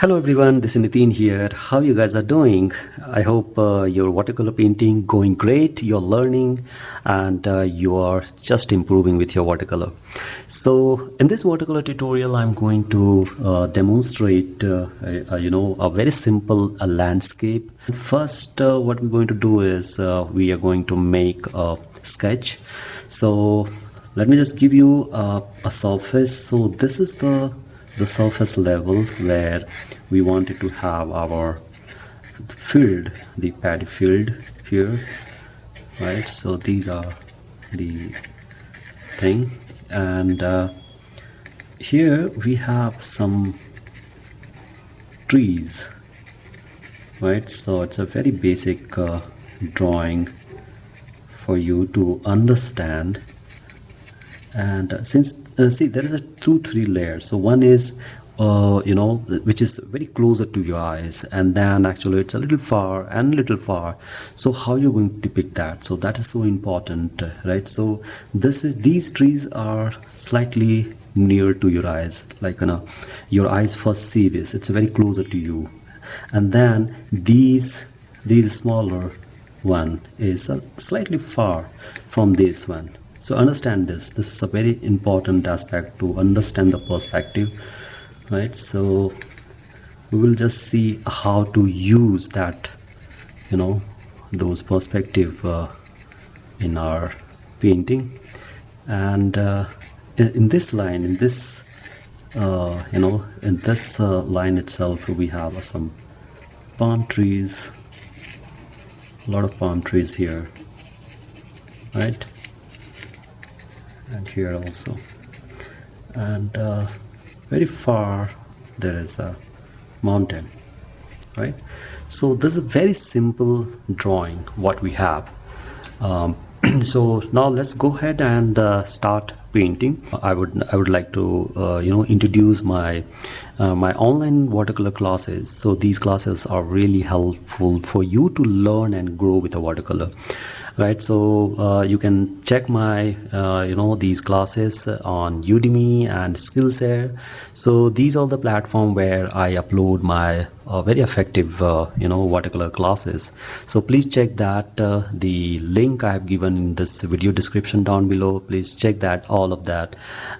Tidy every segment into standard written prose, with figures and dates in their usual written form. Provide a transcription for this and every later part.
Hello everyone, this is Nitin here. How you guys are doing? I hope your watercolor painting going great, you're learning and you are just improving with your watercolor. So in this watercolor tutorial I'm going to demonstrate a very simple landscape. First what we're going to do is we are going to make a sketch. So let me just give you a surface. So this is the surface level where we wanted to have our field, the paddy field here, right? So these are the thing, and here we have some trees, right? So it's a very basic drawing for you to understand. And since see, there is a 2-3 layers. So one is which is very closer to your eyes, and then actually it's a little far and little far. So how you're going to depict that? So that is so important, right? So these trees are slightly near to your eyes, like your eyes first see this, it's very closer to you, and then these smaller one is slightly far from this one. So understand this is a very important aspect to understand the perspective, right? So we will just see how to use that, those perspective in our painting. And in this line, in this line itself, we have some palm trees, a lot of palm trees here, right? And here also, and very far there is a mountain, right? So this is a very simple drawing what we have. So now let's go ahead and start painting. I would like to introduce my my online watercolor classes. So these classes are really helpful for you to learn and grow with a watercolor, right? So you can check my these classes on Udemy and Skillshare. So these are the platform where I upload my very effective watercolor classes. So please check that. The link I have given in this video description down below, please check that, all of that,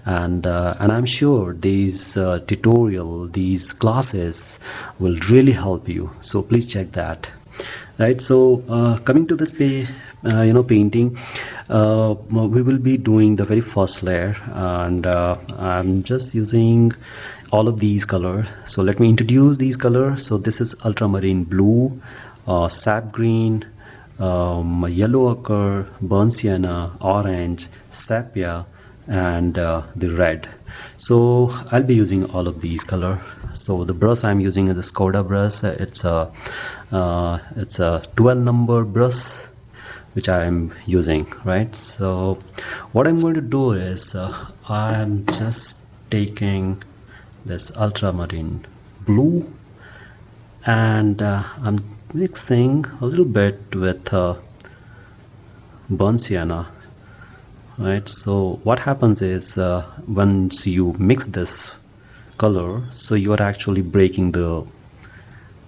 and I'm sure these these classes will really help you. So please check that, right? So coming to this painting, we will be doing the very first layer, and I'm just using all of these colors. So let me introduce these colors. So this is ultramarine blue, sap green, yellow ochre, burnt sienna, orange, sepia, and the red. So I'll be using all of these colors. So the brush I'm using is the Skoda brush. It's a 12 number brush which I am using, right? So what I'm going to do is I'm just taking this ultramarine blue, and I'm mixing a little bit with burnt sienna, right? So what happens is once you mix this color, so you are actually breaking the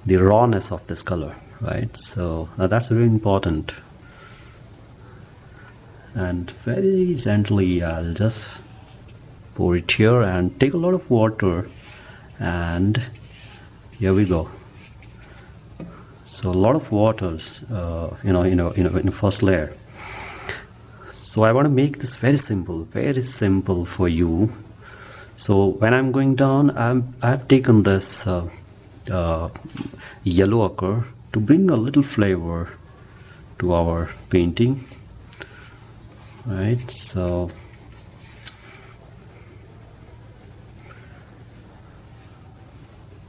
rawness of this color, right? So that's very important. And very gently I'll just pour it here and take a lot of water, and here we go. So a lot of waters in the first layer. So I want to make this very simple for you. So when I'm going down, I've taken this yellow ochre to bring a little flavor to our painting, right? So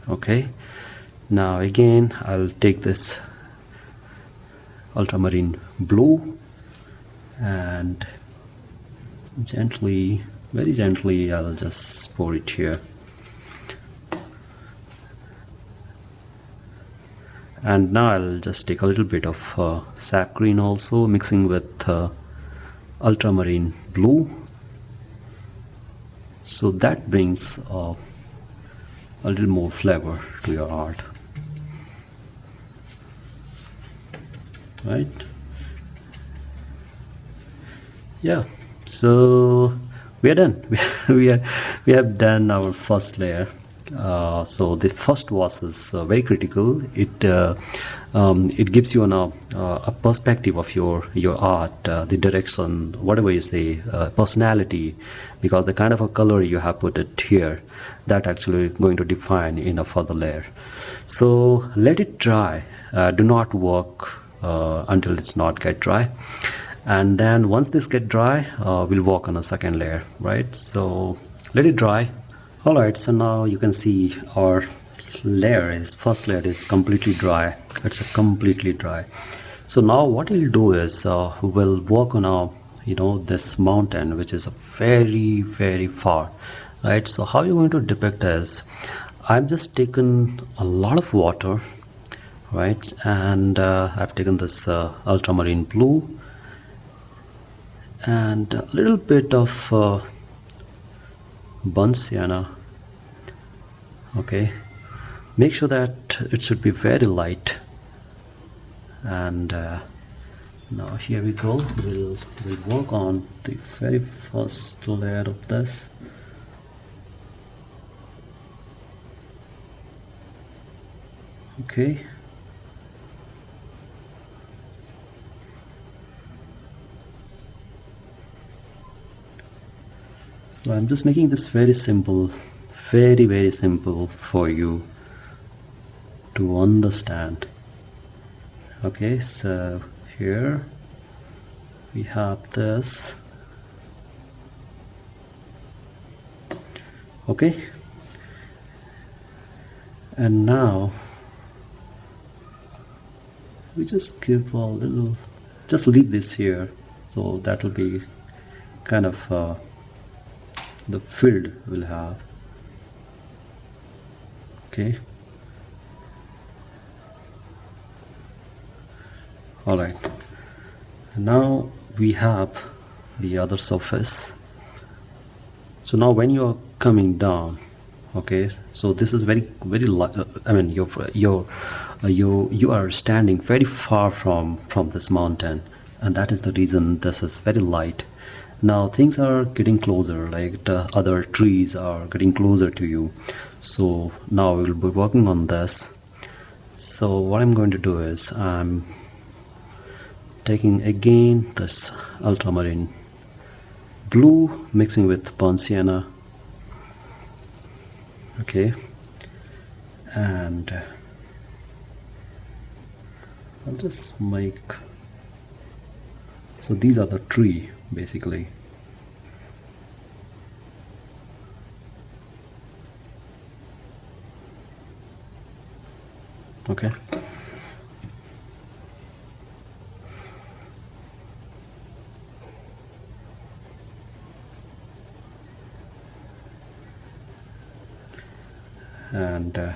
okay, now again I'll take this ultramarine blue and gently, very gently, I'll just pour it here. And now I'll just take a little bit of sap green also, mixing with ultramarine blue. So that brings a little more flavor to your art, right? Yeah, so we are done. We have done our first layer. So the first wash is very critical. It gives you a perspective of your art, the direction, whatever you say, personality, because the kind of a color you have put it here, that actually going to define in a further layer. So let it dry. Do not work until it's not get dry. And then once this get dry, we'll work on a second layer, right? So let it dry. All right, so now you can see our first layer is completely dry. It's a completely dry. So now what we'll do is we'll work on this mountain, which is very, very far, right? So how you're going to depict is, I've just taken a lot of water, right? And I've taken this ultramarine blue and a little bit of burnt sienna. Okay, make sure that it should be very light. And now here we go. We'll work on the very first layer of this. Okay, so I'm just making this very simple, very, very simple for you to understand. Okay, so here we have this. Okay, and now we just give a little, just leave this here, so that will be kind of the field we'll have. Okay, all right, now we have the other surface. So now when you're coming down, okay, so this is very, very light. I mean, you are standing very far from this mountain, and that is the reason this is very light. Now things are getting closer, like the other trees are getting closer to you. So now we'll be working on this. So what I'm going to do is I'm taking again this ultramarine blue, mixing with burnt sienna. Okay, and I'll just make, so these are the tree basically. Okay, and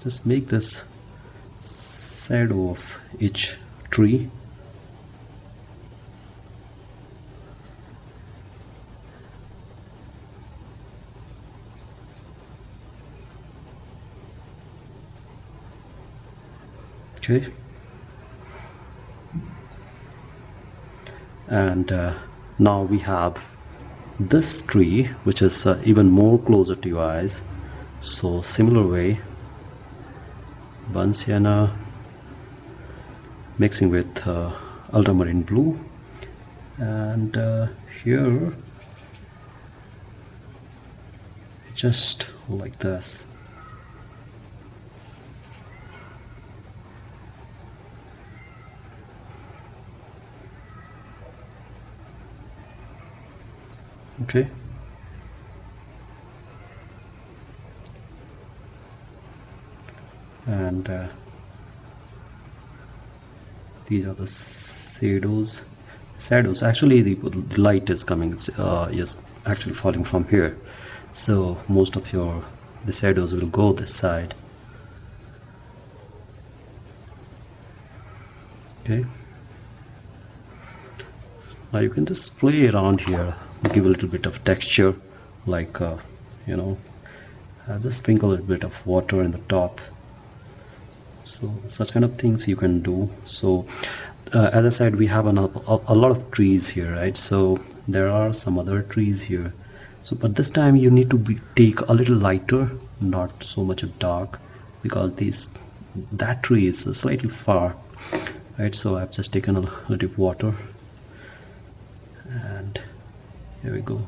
just make this shadow of each tree. Okay, and now we have this tree, which is even more closer to your eyes. So similar way, burnt sienna mixing with ultramarine blue, and here just like this. Okay, and these are the shadows. Actually the light is coming, is actually falling from here, so most of the shadows will go this side. Okay, now you can just play around here, give a little bit of texture, like I'll just sprinkle a little bit of water in the top. So such kind of things you can do. So as I said, we have a lot of trees here, right? So there are some other trees here. So but this time you need to take a little lighter, not so much dark, because that tree is slightly far, right? So I've just taken a little water, and here we go.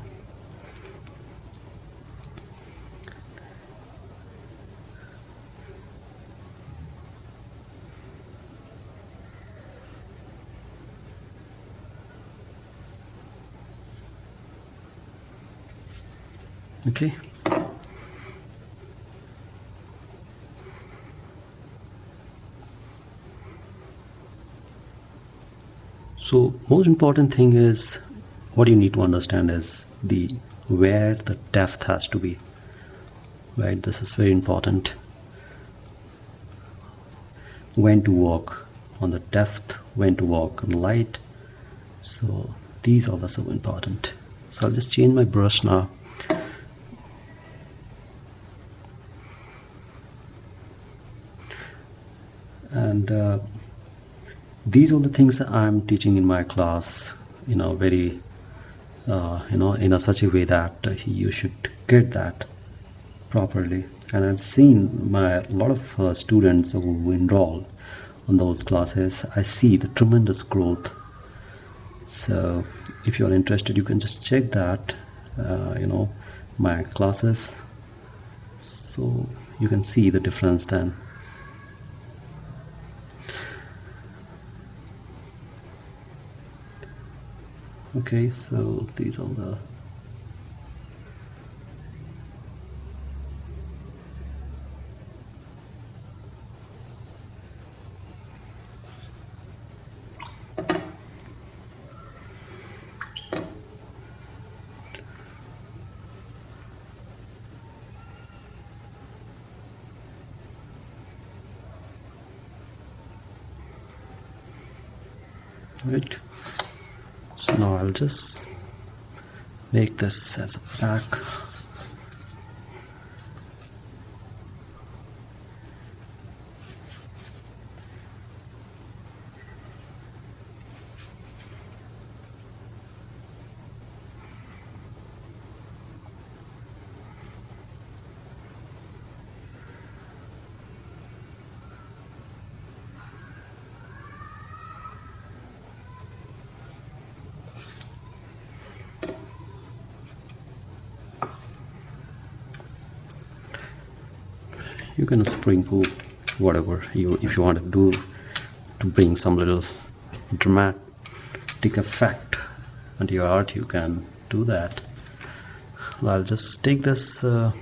Okay. So most important thing is, what you need to understand is where the depth has to be, right? This is very important. When to work on the depth, when to work on light. So these are also important. So I'll just change my brush now. And these are the things I'm teaching in my class, very in such a way that you should get that properly. And I've seen a lot of students who enroll on those classes. I see the tremendous growth. So if you're interested, you can just check that my classes, so you can see the difference then. Okay, so these are the right. So now I'll just make this as a back. You can sprinkle whatever if you want to do to bring some little dramatic effect into your art. You can do that. I'll just take this 0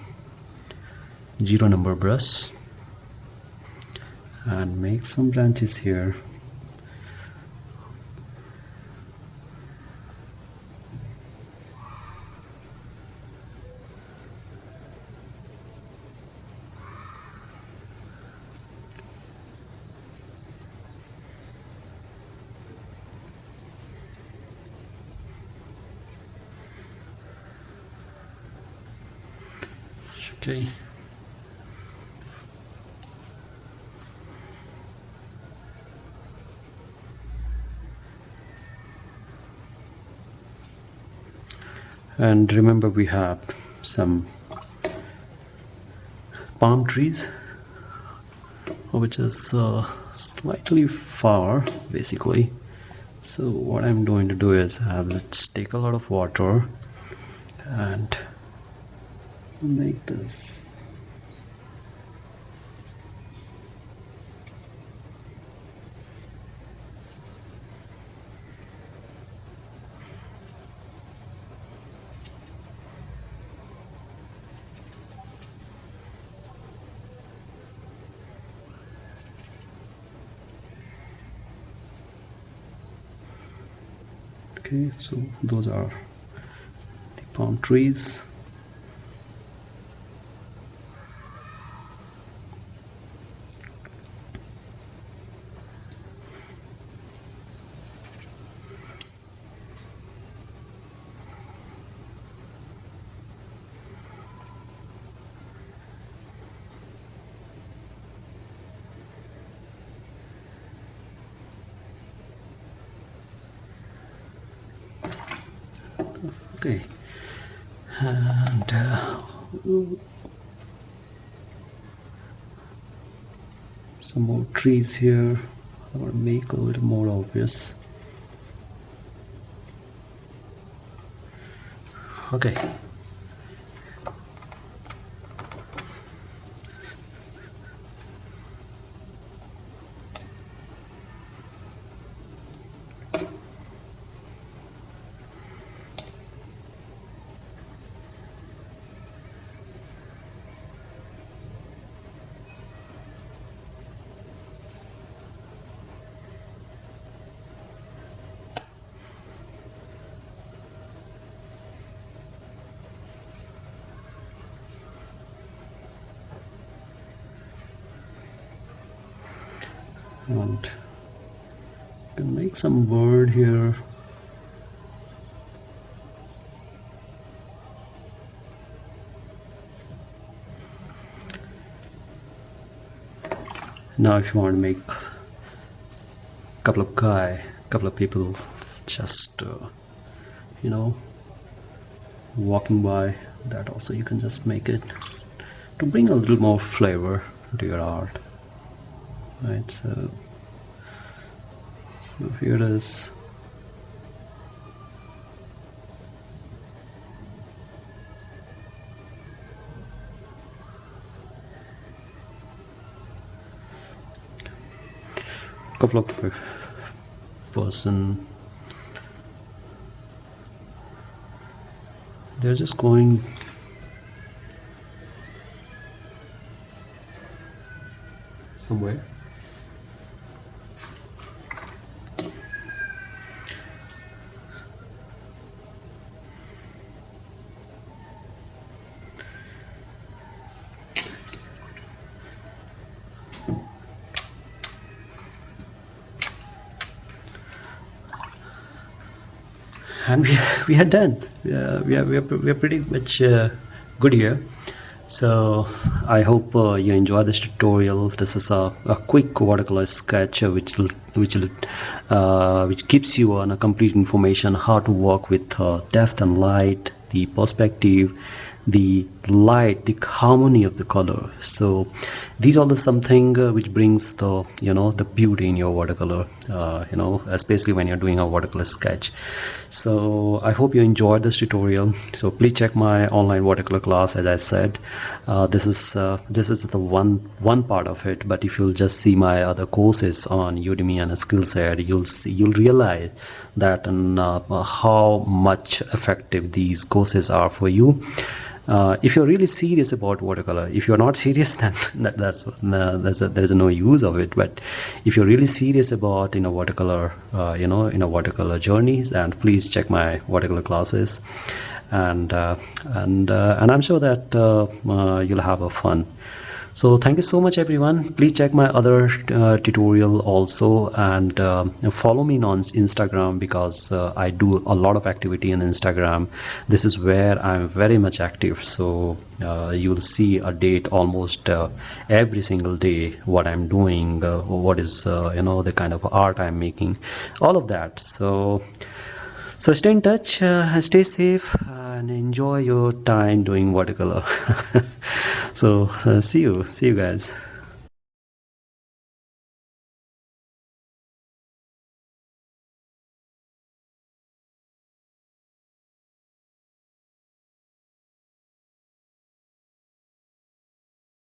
number brush and make some branches here. Okay. And remember, we have some palm trees, which is slightly far basically. So what I'm going to do is let's take a lot of water and make this. Okay, so those are the palm trees. Okay, and some more trees here. I want to make a little more obvious. Okay. And you can make some word here. Now if you want to make a couple of people just you know, walking by, that also you can just make it to bring a little more flavor to your art, right? So here it is. Couple of person, they're just going somewhere. And we are done. We are pretty much good here. So I hope you enjoy this tutorial. This is a quick watercolor sketch which gives you a complete information how to work with depth and light, the perspective, the light, the harmony of the color. So these are the something which brings the the beauty in your watercolor, especially when you're doing a watercolor sketch. So I hope you enjoyed this tutorial. So please check my online watercolor class. As I said, this is the one part of it, but if you'll just see my other courses on Udemy and Skillset, you'll realize that how much effective these courses are for you. If you're really serious about watercolor, if you're not serious, then there is no use of it. But if you're really serious about watercolor, watercolor journeys, and please check my watercolor classes, and I'm sure that you'll have a fun. So thank you so much, everyone. Please check my other tutorial also, and follow me on Instagram, because I do a lot of activity on Instagram. This is where I'm very much active. So you'll see a date almost every single day, what I'm doing, what is the kind of art I'm making, all of that. So stay in touch, stay safe, and enjoy your time doing watercolor. So see you guys.